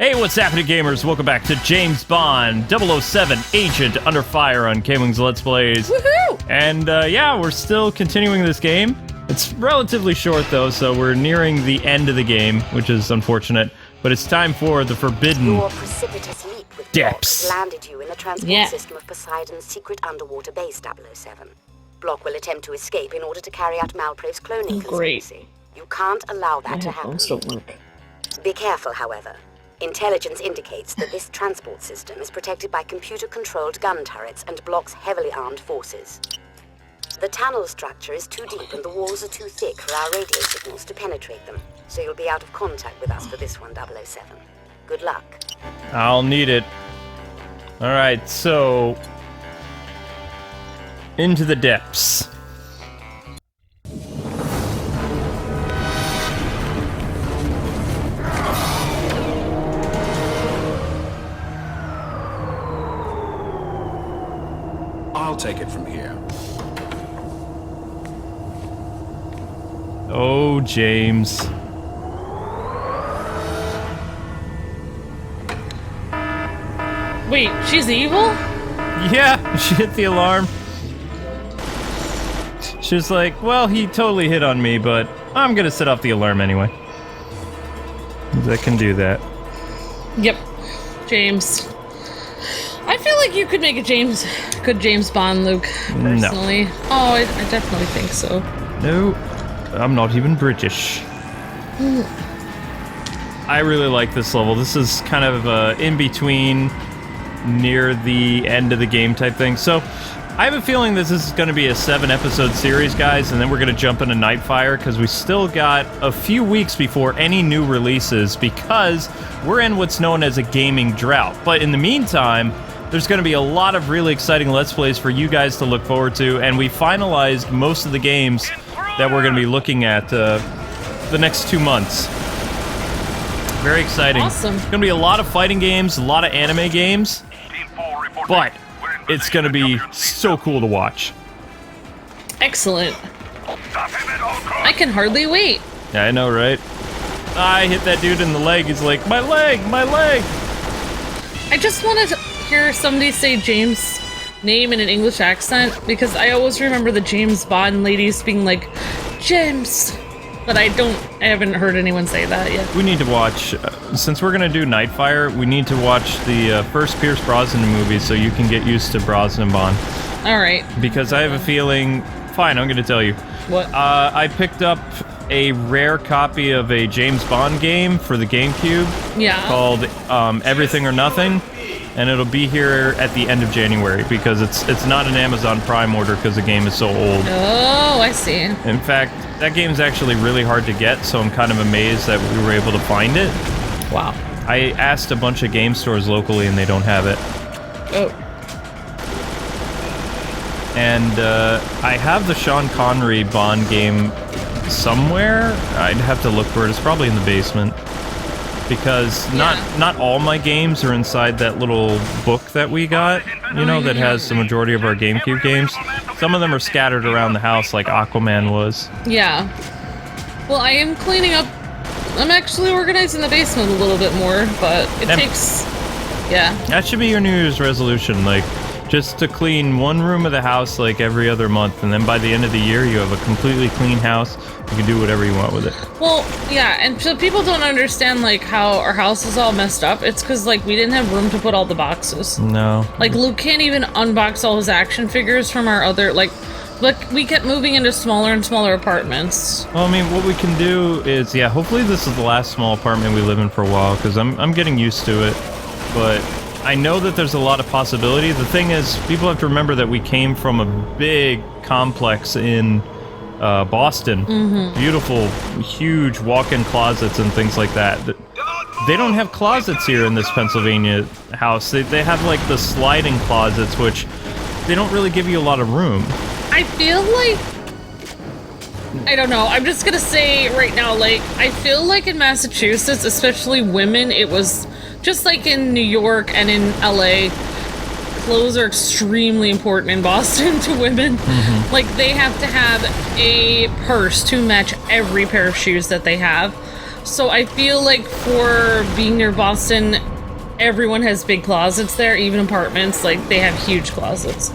Hey, what's happening, gamers? Welcome back to James Bond 007 Agent Under Fire on KwingsLetsPlays. Woohoo! And yeah, we're still continuing this game. It's relatively short though, so we're nearing the end of the game, which is unfortunate. But it's time for the forbidden Your precipitous leap with depths. Block landed you in the transport system of Poseidon's secret underwater base 007. Block will attempt to escape in order to carry out Malprave's cloning conspiracy. You can't allow that to happen. Don't work. Be careful, however. Intelligence indicates that this transport system is protected by computer-controlled gun turrets and Block's heavily armed forces. The tunnel structure is too deep and the walls are too thick for our radio signals to penetrate them, so you'll be out of contact with us for this one, 007. Good luck. I'll need it. Alright, so... into the depths. I'll take it from here. Oh, James. Wait, she's evil? Yeah, she hit the alarm. She was like, well, he totally hit on me, but I'm gonna set off the alarm anyway. I can do that. Yep. James. I feel like you could make a good James Bond, Luke, personally. No. Oh, I definitely think so. No, I'm not even British. I really like this level. This is kind of in between, near the end of the game type thing. So, I have a feeling this is going to be a 7-episode series, guys, and then we're going to jump into Nightfire, because we still got a few weeks before any new releases, because we're in what's known as a gaming drought. But in the meantime, there's going to be a lot of really exciting Let's Plays for you guys to look forward to, and we finalized most of the games that we're going to be looking at the next 2 months. Very exciting. Awesome. It's going to be a lot of fighting games, a lot of anime games, but it's going to be so cool to watch. Excellent. I can hardly wait. Yeah, I know, right? I hit that dude in the leg. He's like, my leg, my leg. I just wanted to hear somebody say James' name in an English accent, because I always remember the James Bond ladies being like, James. But I haven't heard anyone say that yet. We need to watch, since we're gonna do Nightfire, we need to watch the first Pierce Brosnan movie so you can get used to Brosnan Bond. Alright. Because I have a feeling... Fine, I'm gonna tell you. What? I picked up a rare copy of a James Bond game for the Gamecube. Yeah. Called Everything or Nothing. And it'll be here at the end of January, because it's not an Amazon Prime order because the game is so old. Oh, I see. In fact, that game's actually really hard to get, so I'm kind of amazed that we were able to find it. Wow. I asked a bunch of game stores locally and they don't have it. Oh. And I have the Sean Connery Bond game somewhere. I'd have to look for it. It's probably in the basement. Because not all my games are inside that little book that we got, you know, that has the majority of our GameCube games. Some of them are scattered around the house like Aquaman was. Yeah. Well, I am cleaning up. I'm actually organizing the basement a little bit more, but it takes... Yeah. That should be your New Year's resolution, like, just to clean one room of the house like every other month, and then by the end of the year you have a completely clean house. You can do whatever you want with it. Well, yeah, and so people don't understand, like, how our house is all messed up. It's because, like, we didn't have room to put all the boxes. No. Like, Luke can't even unbox all his action figures from our other, like, we kept moving into smaller and smaller apartments. Well, I mean, what we can do is, yeah, hopefully this is the last small apartment we live in for a while, because I'm getting used to it. But I know that there's a lot of possibility. The thing is, people have to remember that we came from a big complex in... Boston. Beautiful, huge walk-in closets and things like that. They don't have closets here in this Pennsylvania house. They have, like, the sliding closets, which they don't really give you a lot of room. I feel like... I don't know. I'm just gonna say right now, like, I feel like in Massachusetts, especially women, it was just like in New York and in LA, clothes are extremely important in Boston to women. Like, they have to have a purse to match every pair of shoes that they have. So I feel like for being near Boston, everyone has big closets there, even apartments, like they have huge closets.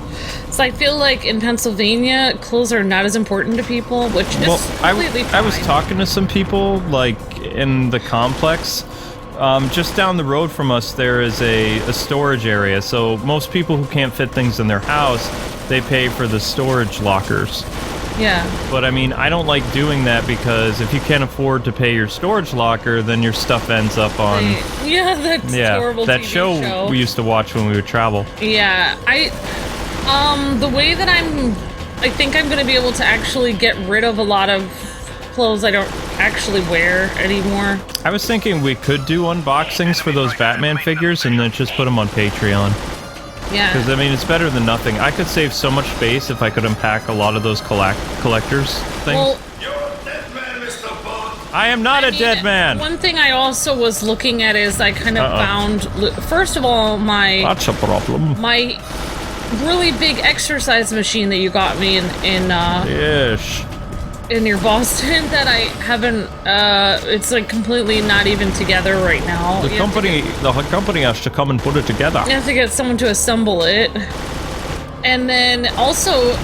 So I feel like in Pennsylvania, clothes are not as important to people, which is completely fine. I was talking to some people, like, in the complex. Just down the road from us, there is a storage area, so most people who can't fit things in their house, they pay for the storage lockers. Yeah. But I mean, I don't like doing that because if you can't afford to pay your storage locker, then your stuff ends up on... Yeah, that's horrible that TV show we used to watch when we would travel. Yeah, the way that I think I'm gonna be able to actually get rid of a lot of clothes I don't actually wear anymore. I was thinking we could do unboxings for those Batman figures and then just put them on Patreon. Yeah. Because, I mean, it's better than nothing. I could save so much space if I could unpack a lot of those collectors things. Well, You're a dead man, Mr. Bond. I am not a dead man! One thing I also was looking at is I kind of found... First of all, That's a problem. my really big exercise machine that you got me in near Boston that I haven't, it's like completely not even together right now. The company has to come and put it together. You have to get someone to assemble it. And then also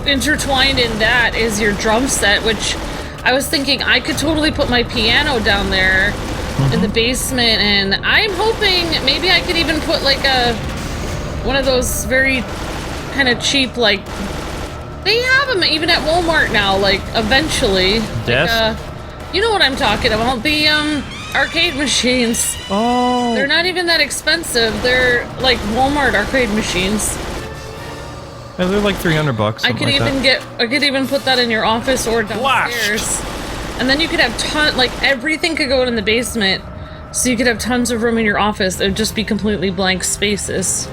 intertwined in that is your drum set, which I was thinking I could totally put my piano down there in the basement, and I'm hoping maybe I could even put like one of those very kind of cheap, like, they have them even at Walmart now, like, eventually. Desk? You know what I'm talking about, the arcade machines. Oh. They're not even that expensive. They're like Walmart arcade machines. Yeah, they're like $300. I could even put that in your office or downstairs. And then you could have like everything could go in the basement, so you could have tons of room in your office. It would just be completely blank spaces.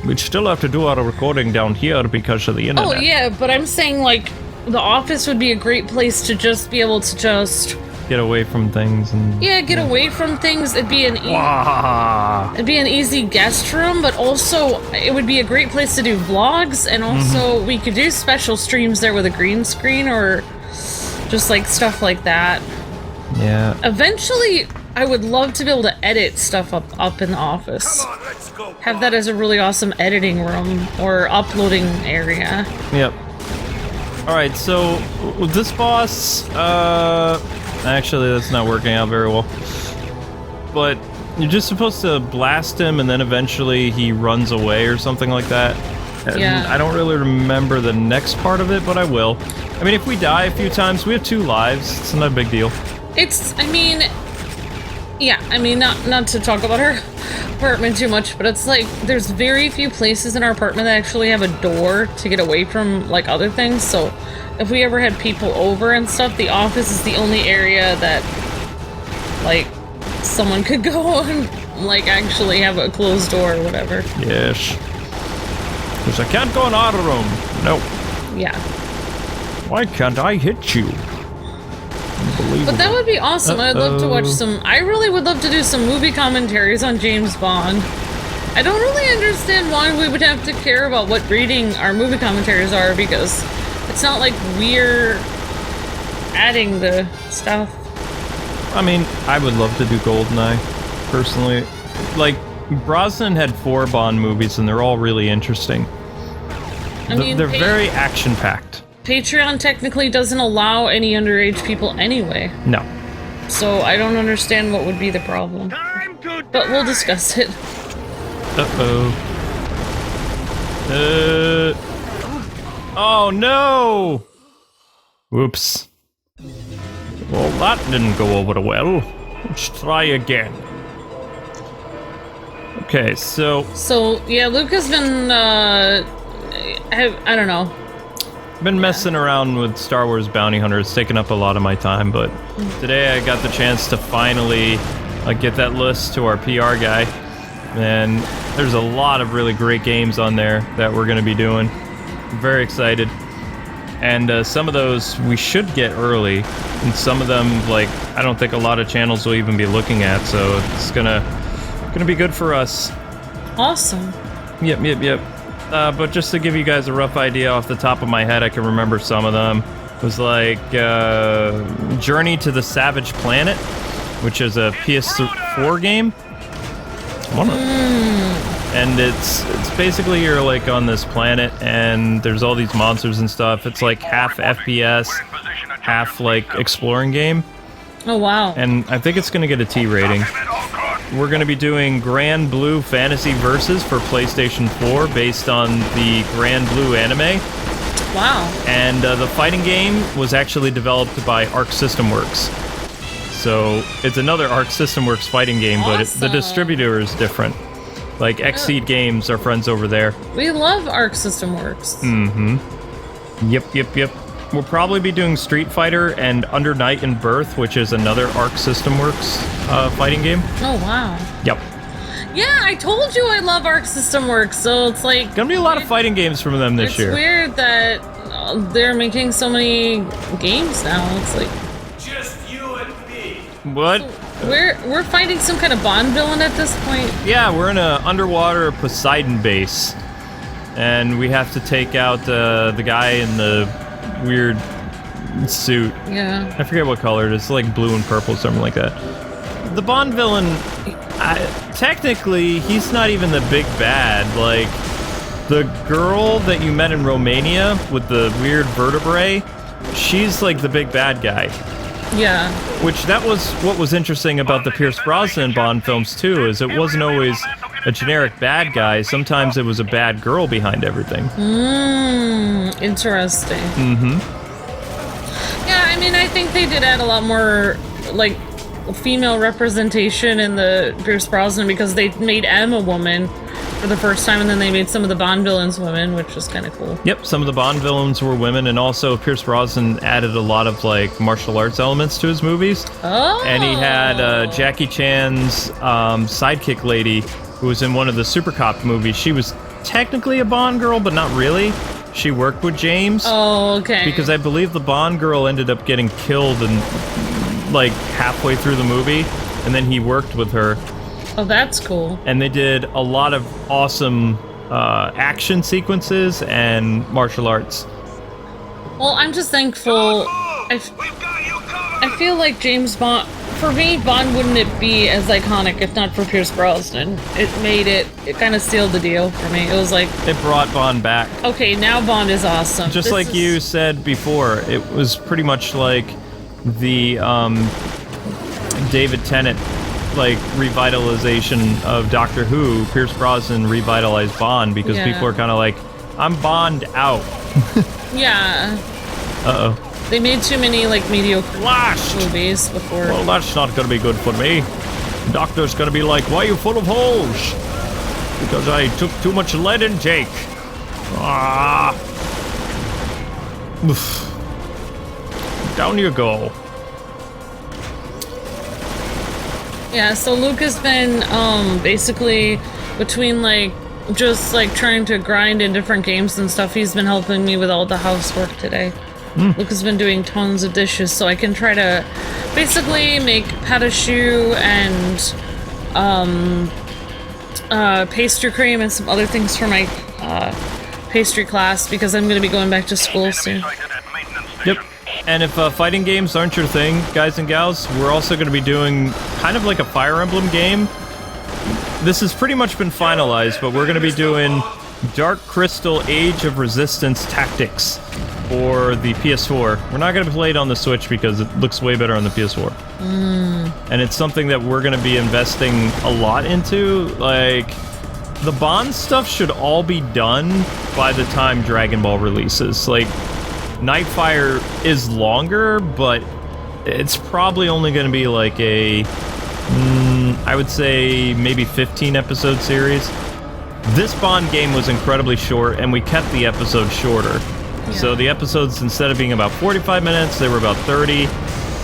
We'd still have to do our recording down here because of the internet. Oh yeah, but I'm saying like the office would be a great place to just be able to just get away from things and get away from things. It'd be an easy guest room, but also it would be a great place to do vlogs, and also we could do special streams there with a green screen or just like stuff like that. Yeah. Eventually, I would love to be able to edit stuff up in the office. Come on, let's go. Have that as a really awesome editing room or uploading area. Yep. Alright, so with this boss, actually that's not working out very well. But you're just supposed to blast him and then eventually he runs away or something like that. Yeah. I don't really remember the next part of it, but I will. I mean, if we die a few times, we have 2 lives. It's not a big deal. Not to talk about her apartment too much, but it's like there's very few places in our apartment that actually have a door to get away from like other things. So if we ever had people over and stuff, the office is the only area that like someone could go and like actually have a closed door or whatever. Yes. Because I can't go in our room. No. Yeah. Why can't I hit you? But that would be awesome. I'd love to watch I really would love to do some movie commentaries on James Bond. I don't really understand why we would have to care about what rating our movie commentaries are, because it's not like we're adding the stuff. I mean, I would love to do GoldenEye, personally. Like, Brosnan had 4 Bond movies, and they're all really interesting. They're very action-packed. Patreon technically doesn't allow any underage people anyway. No. So I don't understand what would be the problem. But we'll discuss it. Oh no! Whoops. Well, that didn't go over well. Let's try again. Okay, so yeah, Luke has been, I don't know. Been messing around with Star Wars Bounty Hunter. It's taken up a lot of my time, but today I got the chance to finally get that list to our PR guy, and there's a lot of really great games on there that we're going to be doing. I'm very excited, and some of those we should get early, and some of them, like, I don't think a lot of channels will even be looking at, so it's gonna be good for us. Awesome. Yep. But just to give you guys a rough idea off the top of my head, I can remember some of them. was like Journey to the Savage Planet, which is a PS4 game. And it's basically you're like on this planet and there's all these monsters and stuff. It's like half FPS, half like exploring game. Oh wow. And I think it's gonna get a T rating. We're gonna be doing Grand Blue Fantasy Versus for PlayStation 4 based on the Grand Blue anime. Wow. And the fighting game was actually developed by Arc System Works. So it's another Arc System Works fighting game, but the distributor is different. Like Xseed Games, our friends over there. We love Arc System Works. Mm-hmm. Yep. We'll probably be doing Street Fighter and Under Night in Birth, which is another Arc System Works fighting game. Oh, wow. Yep. Yeah, I told you I love Arc System Works, so it's like... Gonna be a lot of fighting games from them this year. It's weird that they're making so many games now. It's like... Just you and me. What? We're fighting some kind of Bond villain at this point. Yeah, we're in an underwater Poseidon base, and we have to take out the guy in the weird suit. Yeah. I forget what color it is. It's like blue and purple, something like that. The Bond villain, technically, he's not even the big bad. Like, the girl that you met in Romania with the weird vertebrae, she's like the big bad guy. Yeah. Which that was what was interesting about the Pierce Brosnan Bond films too, is it wasn't always a generic bad guy. Sometimes it was a bad girl behind everything. Interesting. Mm-hmm. Yeah, I mean, I think they did add a lot more, like, female representation in the Pierce Brosnan because they made M a woman for the first time, and then they made some of the Bond villains women, which was kind of cool. Yep, some of the Bond villains were women, and also Pierce Brosnan added a lot of like martial arts elements to his movies. Oh. And he had Jackie Chan's sidekick lady, who was in one of the Super Cop movies. She was technically a Bond girl, but not really. She worked with James. Oh, okay. Because I believe the Bond girl ended up getting killed and like halfway through the movie, and then he worked with her. Oh, that's cool. And they did a lot of awesome action sequences and martial arts. Well, I'm just thankful. I feel like James Bond, for me, Bond wouldn't it be as iconic if not for Pierce Brosnan. It kind of sealed the deal for me. It was like... It brought Bond back. Okay, now Bond is awesome. Just like you said before, it was pretty much like the David Tennant like revitalization of Doctor Who. Pierce Brosnan revitalized Bond because people are kind of like, I'm Bond out. Yeah. Uh-oh. They made too many like mediocre movies before. Well, that's not going to be good for me. Doctor's going to be like, why are you full of holes? Because I took too much lead intake. Ah. Oof. Down you go. Yeah, so Luke has been basically between like just like trying to grind in different games and stuff. He's been helping me with all the housework today. Luke has been doing tons of dishes, so I can try to basically make pâte à choux and pastry cream and some other things for my pastry class because I'm going to be going back to school soon. Yep. And if fighting games aren't your thing, guys and gals, we're also going to be doing kind of like a Fire Emblem game. This has pretty much been finalized, but we're going to be doing Dark Crystal Age of Resistance Tactics for the PS4. We're not going to play it on the Switch because it looks way better on the PS4. And it's something that we're going to be investing a lot into. Like, the Bond stuff should all be done by the time Dragon Ball releases. Like, Nightfire is longer, but it's probably only going to be like a, I would say maybe 15 episode series. This Bond game was incredibly short, and we kept the episodes shorter. Yeah. So the episodes, instead of being about 45 minutes, they were about 30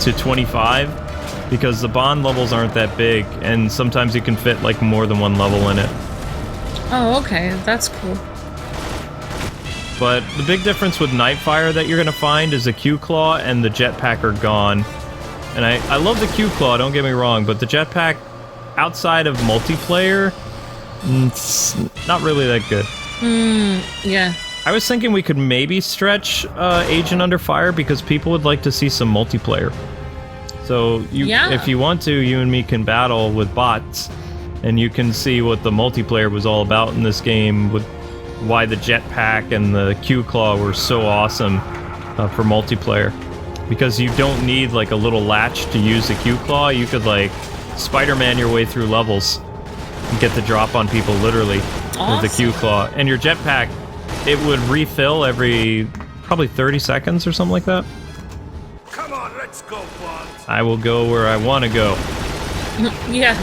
to 25, because the Bond levels aren't that big, and sometimes you can fit like more than one level in it. Oh, okay. That's cool. But the big difference with Nightfire that you're going to find is the Q-Claw and the jetpack are gone. And I love the Q-Claw, don't get me wrong, but the jetpack, outside of multiplayer, it's not really that good. Yeah. I was thinking we could maybe stretch Agent Under Fire because people would like to see some multiplayer. So if you want to, you and me can battle with bots, and you can see what the multiplayer was all about in this game, with why the jetpack and the Q-Claw were so awesome for multiplayer. Because you don't need like a little latch to use the Q-Claw, you could like Spider-Man your way through levels and get the drop on people literally with the Q-Claw. And your jetpack, it would refill every probably 30 seconds or something like that. Come on, let's go, Bond. I will go where I want to go. Yeah.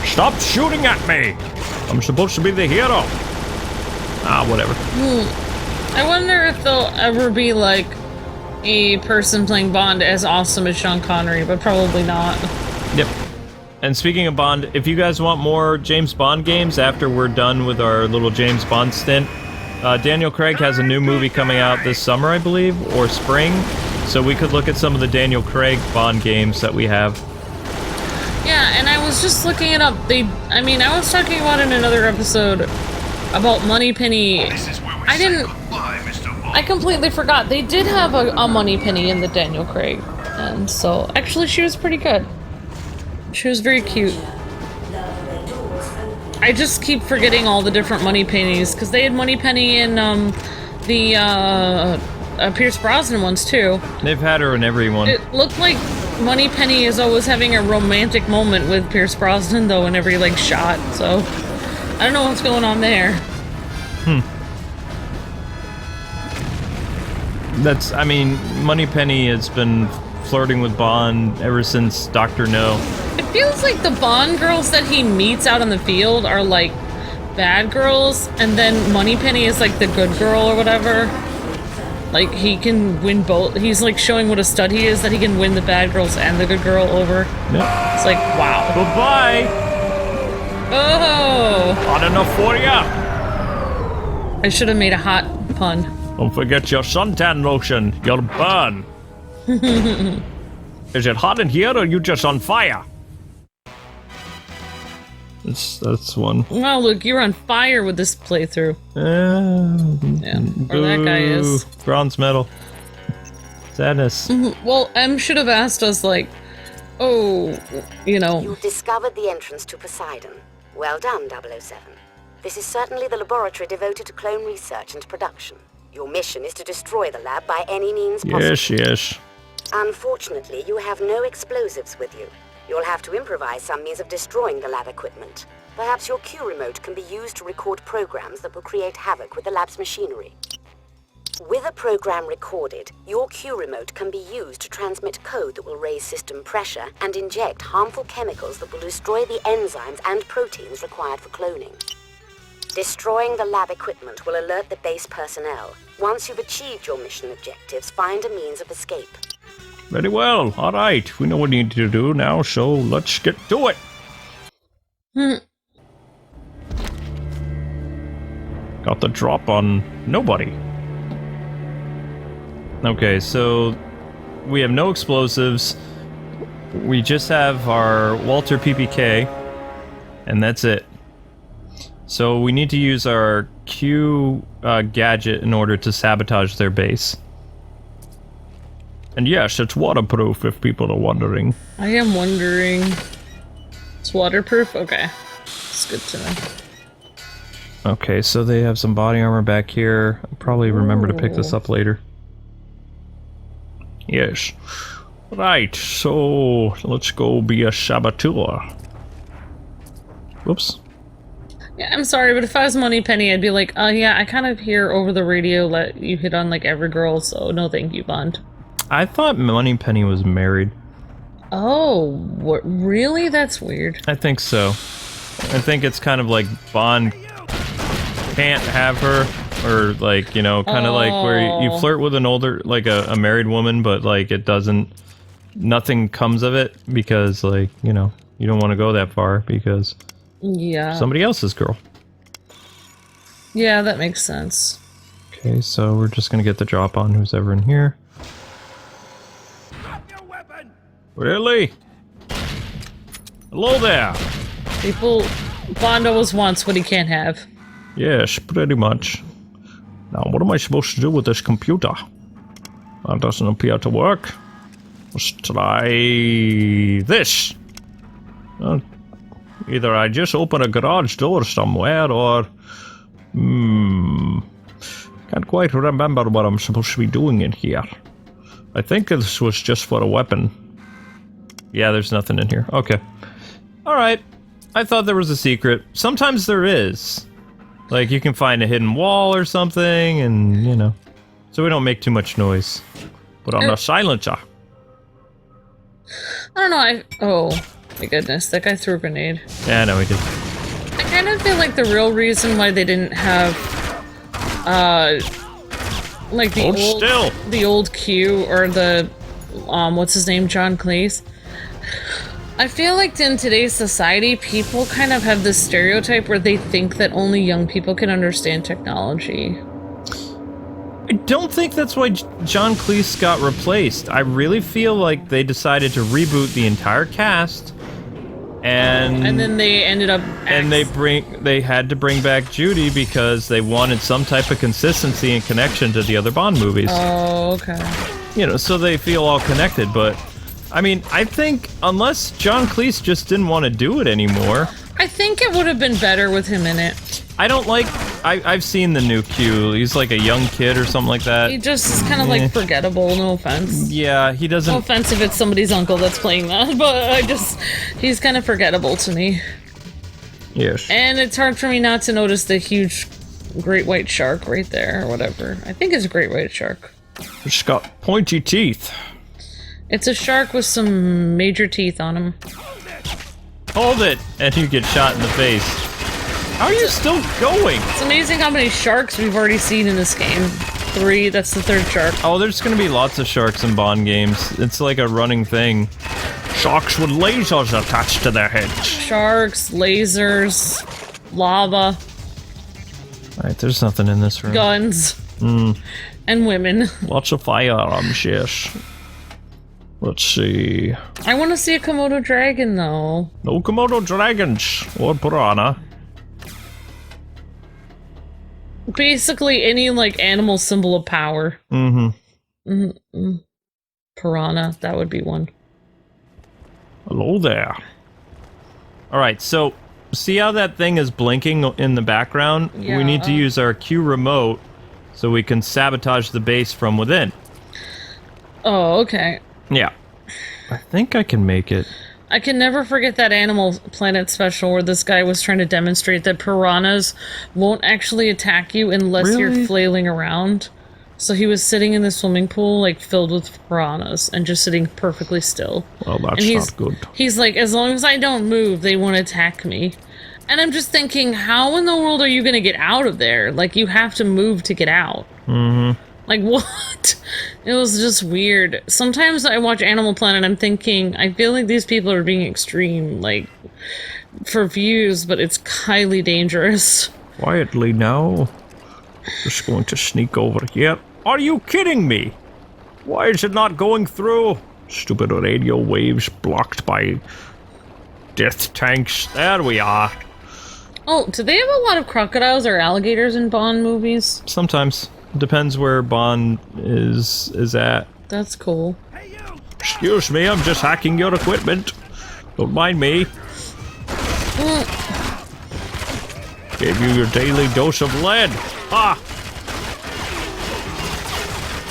Stop shooting at me! I'm supposed to be the hero. Ah, whatever. I wonder if there'll ever be like a person playing Bond as awesome as Sean Connery, but probably not. Yep. And speaking of Bond, if you guys want more James Bond games after we're done with our little James Bond stint, Daniel Craig has a new movie coming out this summer, I believe, or spring. So we could look at some of the Daniel Craig Bond games that we have. Yeah, and I was just looking it up. I was talking about in another episode about Moneypenny. I completely forgot. They did have a Moneypenny in the Daniel Craig. And so, actually, she was pretty good. She was very cute. I just keep forgetting all the different Moneypennies, because they had Moneypenny in the Pierce Brosnan ones, too. They've had her in every one. It looked like Moneypenny is always having a romantic moment with Pierce Brosnan, though, in every, like, shot, so I don't know what's going on there. Moneypenny has been flirting with Bond ever since Dr. No. It feels like the Bond girls that he meets out on the field are, like, bad girls, and then Moneypenny is, like, the good girl or whatever. Like, he can win both. He's, like, showing what a stud he is, that he can win the bad girls and the good girl over. Yep. It's like, wow. Goodbye! Oh! Hot enough for ya! I should have made a hot pun. Don't forget your suntan lotion. You'll burn. Is it hot in here or are you just on fire? That's one. Wow, look, you're on fire with this playthrough. Yeah, or that guy is. Bronze medal. Sadness. Well, M should have asked us, like, oh, you know. You've discovered the entrance to Poseidon. Well done, 007. This is certainly the laboratory devoted to clone research and production. Your mission is to destroy the lab by any means possible. Yes. Unfortunately, you have no explosives with you. You'll have to improvise some means of destroying the lab equipment. Perhaps your Q remote can be used to record programs that will create havoc with the lab's machinery. With a program recorded, your Q remote can be used to transmit code that will raise system pressure and inject harmful chemicals that will destroy the enzymes and proteins required for cloning. Destroying the lab equipment will alert the base personnel. Once you've achieved your mission objectives, find a means of escape. Very well. All right. We know what we need to do now, so let's get to it. Got the drop on nobody. Okay, so we have no explosives. We just have our Walter PPK, and that's it. So we need to use our Q gadget in order to sabotage their base. And yes, it's waterproof if people are wondering. I am wondering. It's waterproof? Okay. It's good to know. Okay, so they have some body armor back here. I'll probably remember to pick this up later. Yes. Right, so let's go be a saboteur. Whoops. Yeah, I'm sorry, but if I was Moneypenny, I'd be like, yeah, I kind of hear over the radio that you hit on, like, every girl, so no thank you, Bond. I thought Moneypenny was married. Oh, what? Really? That's weird. I think so. I think it's kind of like Bond can't have her, or like, you know, kind of like where you flirt with an older, like a married woman, but like it doesn't, nothing comes of it because, like, you know, you don't want to go that far because somebody else's girl. Yeah, that makes sense. Okay, so we're just gonna get the drop on who's ever in here. Really? Hello there. Bond always wants what he can't have. Yes, pretty much. Now, what am I supposed to do with this computer? That doesn't appear to work. Let's try this. Either I just open a garage door somewhere, or... Can't quite remember what I'm supposed to be doing in here. I think this was just for a weapon. Yeah, there's nothing in here. Okay. Alright. I thought there was a secret. Sometimes there is. Like, you can find a hidden wall or something, and, you know. So we don't make too much noise. Put on a silencer. I don't know, oh, my goodness, that guy threw a grenade. Yeah, I know he did. I kind of feel like the real reason why they didn't have, like the old Q, or the, what's his name, John Cleese. I feel like in today's society, people kind of have this stereotype where they think that only young people can understand technology. I don't think that's why John Cleese got replaced. I really feel like they decided to reboot the entire cast, and then they ended up they had to bring back Judy because they wanted some type of consistency and connection to the other Bond movies. Oh, okay. You know, so they feel all connected, but I mean, I think unless John Cleese just didn't want to do it anymore, I think it would have been better with him in it. I don't like... I've seen the new Q. He's like a young kid or something like that. He just is kind of like forgettable, no offense. Yeah, he doesn't... No offense if it's somebody's uncle that's playing that, but he's kind of forgettable to me. Yes. And it's hard for me not to notice the huge great white shark right there, or whatever. I think it's a great white shark. It's got pointy teeth. It's a shark with some major teeth on him. Hold it! And you get shot in the face. How are you still going? It's amazing how many sharks we've already seen in this game. 3, that's the 3rd shark. Oh, there's gonna be lots of sharks in Bond games. It's like a running thing. Sharks with lasers attached to their heads. Sharks, lasers, lava. Alright, there's nothing in this room. Guns. And women. Lots of firearms, yes. Let's see. I want to see a Komodo dragon, though. No Komodo dragons or piranha. Basically, any, like, animal symbol of power. Piranha, that would be one. Hello there. Alright, so, see how that thing is blinking in the background? Yeah. We need to use our Q remote so we can sabotage the base from within. Oh, okay. Yeah. I think I can make it. I can never forget that Animal Planet special where this guy was trying to demonstrate that piranhas won't actually attack you unless you're flailing around. So he was sitting in the swimming pool, like, filled with piranhas, and just sitting perfectly still. Well, that's not good. He's like, as long as I don't move, they won't attack me. And I'm just thinking, how in the world are you gonna get out of there? Like, you have to move to get out. Like, what? It was just weird. Sometimes I watch Animal Planet and I'm thinking, I feel like these people are being extreme, like, for views, but it's highly dangerous. Quietly now. Just going to sneak over here. Are you kidding me? Why is it not going through? Stupid radio waves blocked by death tanks. There we are. Oh, do they have a lot of crocodiles or alligators in Bond movies? Sometimes. Depends where Bond is at. That's cool. Excuse me, I'm just hacking your equipment. Don't mind me. Gave you your daily dose of lead. Ah!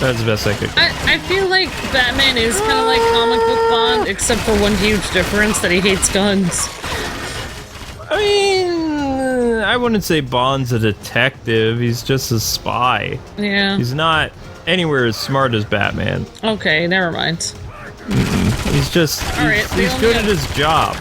That's the best I could. I feel like Batman is kind of like comic book Bond, except for one huge difference, that he hates guns. I mean, I wouldn't say Bond's a detective. He's just a spy. Yeah. He's not anywhere as smart as Batman. Okay, never mind. He's just, he's good at his job.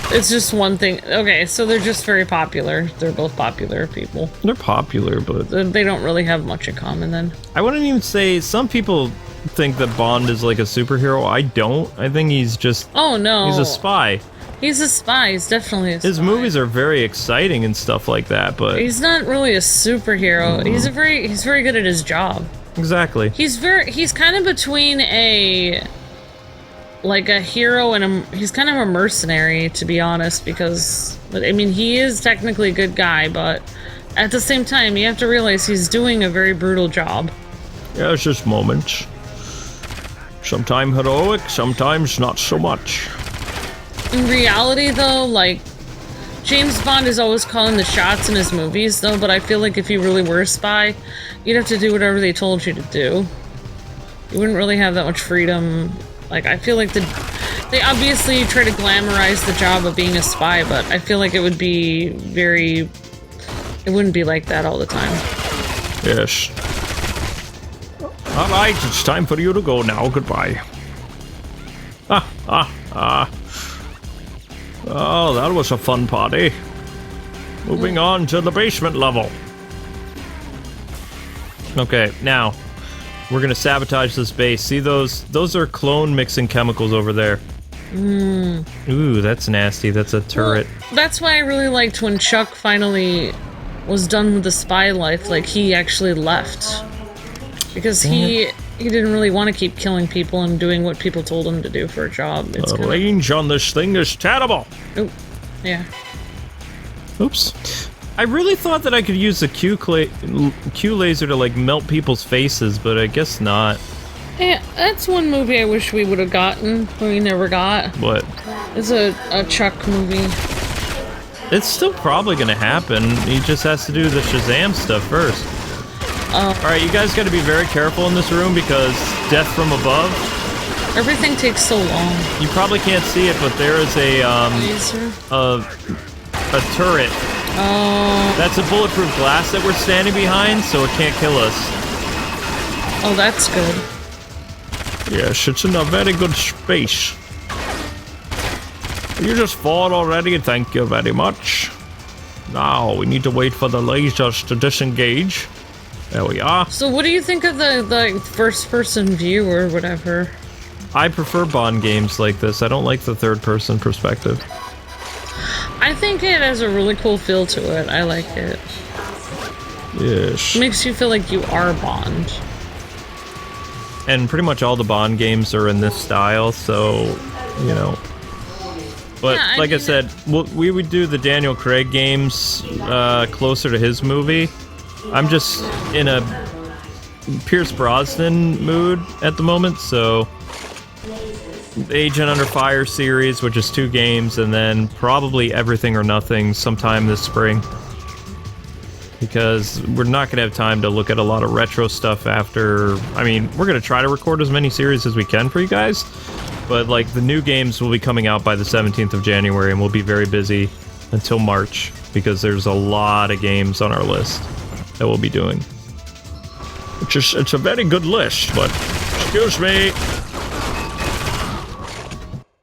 It's just one thing. Okay, so they're just very popular. They're both popular people. They're popular, but they don't really have much in common then. I wouldn't even say, some people think that Bond is like a superhero. I don't. I think he's just... Oh, no. He's a spy. He's a spy. He's definitely a spy. His movies are very exciting and stuff like that, but... He's not really a superhero. He's very good at his job. Exactly. He's kind of between a hero and he's kind of a mercenary, to be honest, because, I mean, he is technically a good guy, but At the same time, you have to realize he's doing a very brutal job. Yeah, it's just moments. Sometimes heroic, sometimes not so much. In reality, though, like, James Bond is always calling the shots in his movies, though, but I feel like if you really were a spy, you'd have to do whatever they told you to do. You wouldn't really have that much freedom. Like, I feel like they obviously try to glamorize the job of being a spy, but I feel like it would be very... It wouldn't be like that all the time. Yes. Alright, it's time for you to go now. Goodbye. Oh, that was a fun party. Moving on to the basement level. Okay, now we're gonna sabotage this base. See those? Those are clone mixing chemicals over there. Ooh, that's nasty. That's a turret. Well, that's why I really liked when Chuck finally was done with the spy life. Like, he actually left. Because he didn't really want to keep killing people and doing what people told him to do for a job. It's the range on this thing is terrible. Oh, yeah. Oops. I really thought that I could use the Q laser to, like, melt people's faces, but I guess not. Yeah, that's one movie I wish we would have gotten, but we never got. What? It's a Chuck movie. It's still probably gonna happen. He just has to do the Shazam stuff first. Alright, you guys gotta be very careful in this room because death from above. Everything takes so long. You probably can't see it, but there is a turret. Oh. That's a bulletproof glass that we're standing behind, so it can't kill us. Oh, that's good. Yes, it's in a very good space. You just fought already, thank you very much. Now, we need to wait for the lasers to disengage. There we are. So what do you think of the first-person view or whatever? I prefer Bond games like this. I don't like the third-person perspective. I think it has a really cool feel to it. I like it. Yes. It makes you feel like you are Bond. And pretty much all the Bond games are in this style, so, you know. But, yeah, I said, we would do the Daniel Craig games closer to his movie. I'm just in a Pierce Brosnan mood at the moment, so... Agent Under Fire series, which is 2 games, and then probably Everything or Nothing sometime this spring. Because we're not going to have time to look at a lot of retro stuff after... I mean, we're going to try to record as many series as we can for you guys, but, like, the new games will be coming out by the 17th of January, and we'll be very busy until March, because there's a lot of games on our list that we'll be doing. It's a very good list, but... Excuse me!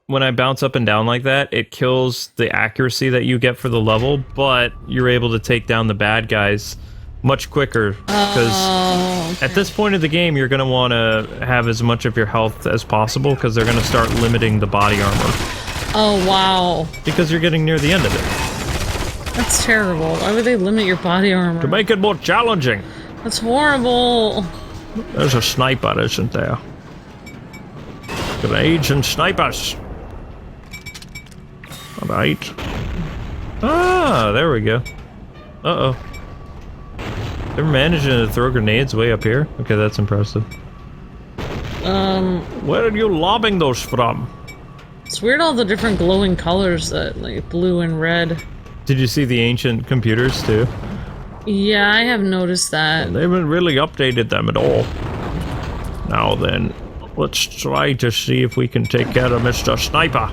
When I bounce up and down like that, it kills the accuracy that you get for the level, but you're able to take down the bad guys much quicker. Because at this point of the game, you're going to want to have as much of your health as possible, because they're going to start limiting the body armor. Oh, wow. Because you're getting near the end of it. That's terrible. Why would they limit your body armor? To make it more challenging. That's horrible. There's a sniper, isn't there? Grenades and snipers. Alright. Ah, there we go. Uh-oh. They're managing to throw grenades way up here? Okay, that's impressive. Where are you lobbing those from? It's weird all the different glowing colors that, like, blue and red. Did you see the ancient computers, too? Yeah, I have noticed that. They haven't really updated them at all. Now then, let's try to see if we can take care of Mr. Sniper.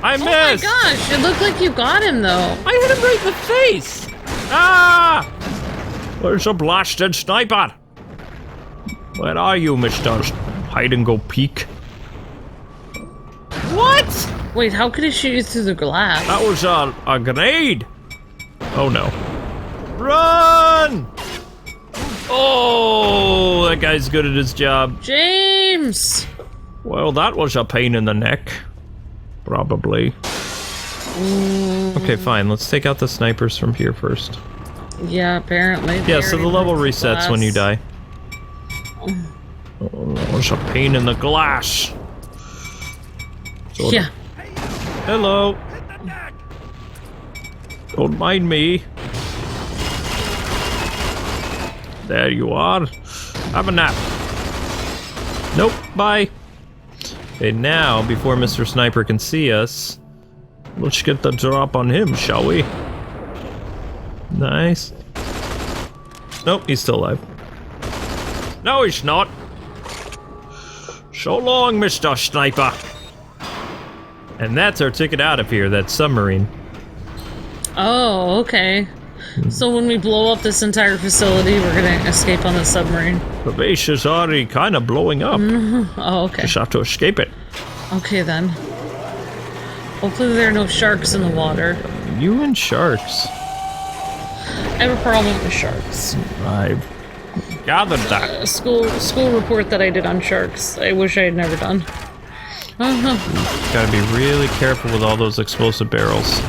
I missed! Oh my gosh, it looked like you got him, though. I hit him right in the face! Ah! Where's a blasted sniper? Where are you, Mr. Hide-and-go-peek? What? Wait, how could he shoot you through the glass? That was a grenade! Oh no. Run! Oh, that guy's good at his job. James! Well, that was a pain in the neck. Probably. Okay, fine. Let's take out the snipers from here first. Yeah, apparently. Yeah, so the level resets when you die. Oh, there's a pain in the glass. Yeah. Hello. Don't mind me. There you are. Have a nap. Nope, bye. Okay, now, before Mr. Sniper can see us, let's get the drop on him, shall we? Nice. Nope, he's still alive. No, he's not. So long, Mr. Sniper. And that's our ticket out of here, that submarine. Oh, okay. So when we blow up this entire facility, we're gonna escape on the submarine. The base is already kind of blowing up. Oh, okay. Just have to escape it. Okay, then. Hopefully there are no sharks in the water. You and sharks. I have a problem with sharks. I've gathered that. A school report that I did on sharks. I wish I had never done. Gotta be really careful with all those explosive barrels.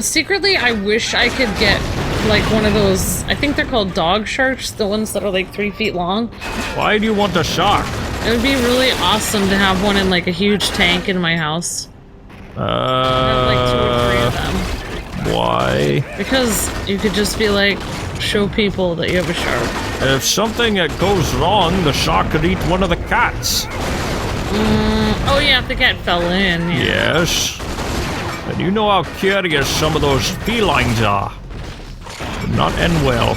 Secretly, I wish I could get, like, one of those, I think they're called dog sharks, the ones that are, like, 3 feet long. Why do you want a shark? It would be really awesome to have one in, like, a huge tank in my house. Have, like, 2 or 3 of them. Why? Because you could just be, like, show people that you have a shark. If something goes wrong, the shark could eat one of the cats. Oh, yeah, if the cat fell in, yeah. Yes. And you know how curious some of those felines are. Would not end well.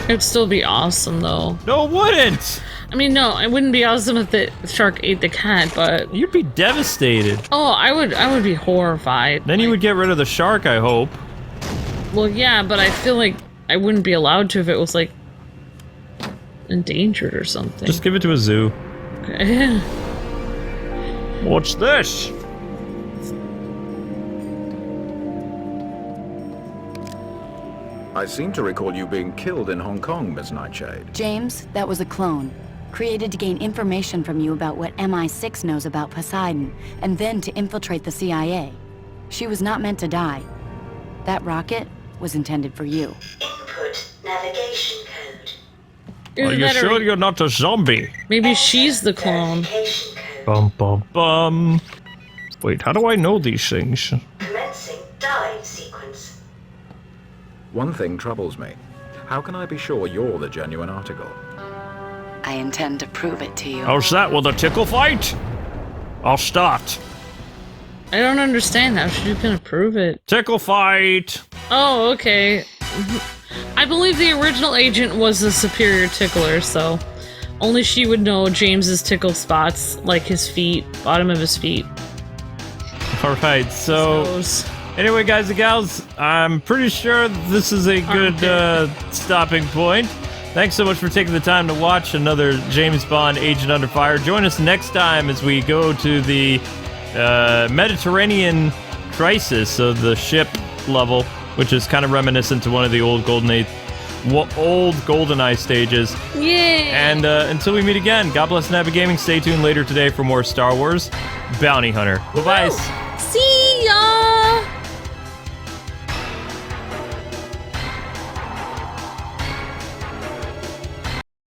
It'd still be awesome, though. No, it wouldn't! I mean, no, it wouldn't be awesome if the shark ate the cat, but... You'd be devastated. Oh, I would be horrified. Then you would get rid of the shark, I hope. Well, yeah, but I feel like I wouldn't be allowed to if it was, like, endangered or something. Just give it to a zoo. Okay. What's this? I seem to recall you being killed in Hong Kong, Miss Nightshade. James, that was a clone. Created to gain information from you about what MI6 knows about Poseidon, and then to infiltrate the CIA. She was not meant to die. That rocket was intended for you. Input navigation code. Are you sure you're not a zombie? Maybe she's the clone. Verification code. Bum bum bum. Wait, how do I know these things? Commencing dive sequence. One thing troubles me. How can I be sure you're the genuine article? I intend to prove it to you. How's that with a tickle fight? I'll start. I don't understand how she's gonna prove it. Tickle fight. Oh, okay. I believe the original agent was a superior tickler, so only she would know James's tickle spots, like his feet, bottom of his feet. Alright, so... Toes. Anyway, guys and gals, I'm pretty sure this is a good stopping point. Thanks so much for taking the time to watch another James Bond Agent Under Fire. Join us next time as we go to the Mediterranean Crisis, so the ship level, which is kind of reminiscent to one of the old GoldenEye stages. Yay! And until we meet again, God bless Navi Gaming. Stay tuned later today for more Star Wars Bounty Hunter. Bye-bye. See